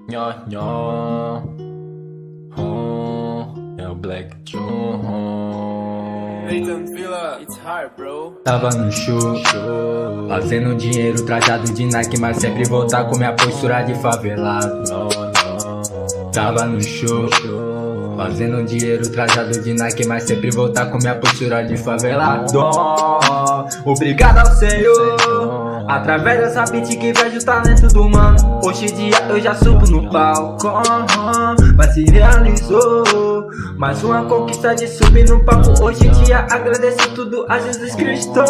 Nho, nho. É o Black John. Nathan Villa, it's hard, bro. Tava no show, fazendo dinheiro trajado de Nike, mas sempre voltar com minha postura de favelado. Tava no show, fazendo dinheiro trajado de Nike, mas sempre voltar com minha postura de favelado. Obrigado ao Senhor, através dessa beat que vejo o talento do mano. Hoje em dia eu já subo no palco, mas se realizou mais uma conquista de subir no palco. Hoje em dia agradeço tudo a Jesus Cristo.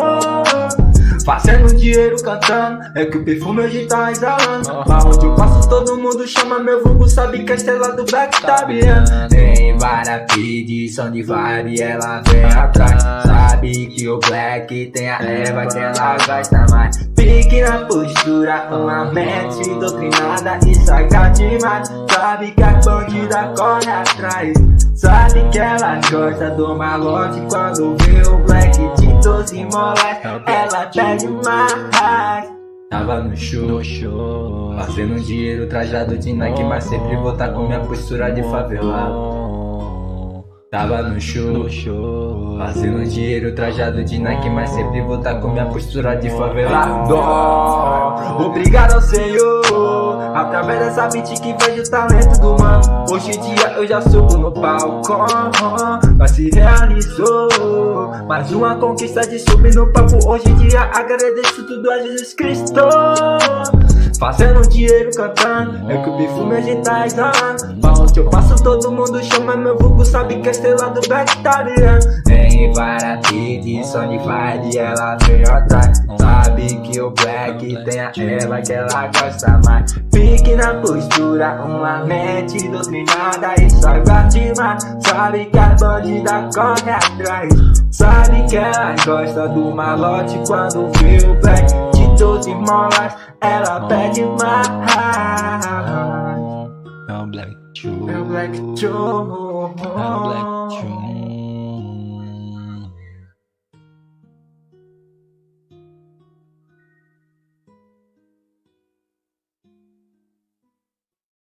Fazendo dinheiro cantando, é que o perfume hoje tá exalando. Aonde eu passo todo mundo chama meu vulgo, sabe que a estrela do Black tá brilhando. Tem várias pedição de vibe, ela vem atrás. Sabe que o Black tem a erva que ela gosta mais. Fique na postura, uma mente doutrinada e saca demais. Sabe que a bandida corre atrás. Sabe que ela gosta do malote quando vê o Black de 12 moleste. Ela pede mais. Tava no show, fazendo dinheiro trajado de Nike, mas sempre voltar com minha postura de favelado. Tava no show, fazendo dinheiro trajado de Nike, mas sempre voltar com minha postura de favelado. Obrigado ao Senhor, através dessa beat que vejo o talento do mano. Hoje em dia eu já subo no palco, mas se realizou mais uma conquista de subir no palco. Hoje em dia agradeço tudo a Jesus Cristo. Fazendo dinheiro cantando, é que o perfume a gente tá exalando. Onde eu passo todo mundo chama meu vulgo, sabe que a estrela do Black tá brilhando. Tem várias edições de vibe, ela veio atrás. Sabe que o Black tem a erva que ela gosta mais. Fique na postura, uma mente doutrinada e saiba demais. Sabe que a bandida corre atrás. Sabe que ela gosta do malote quando vê o Black de 12 molas, ela pede mais. É o Black John. É o Black John. É o Black John.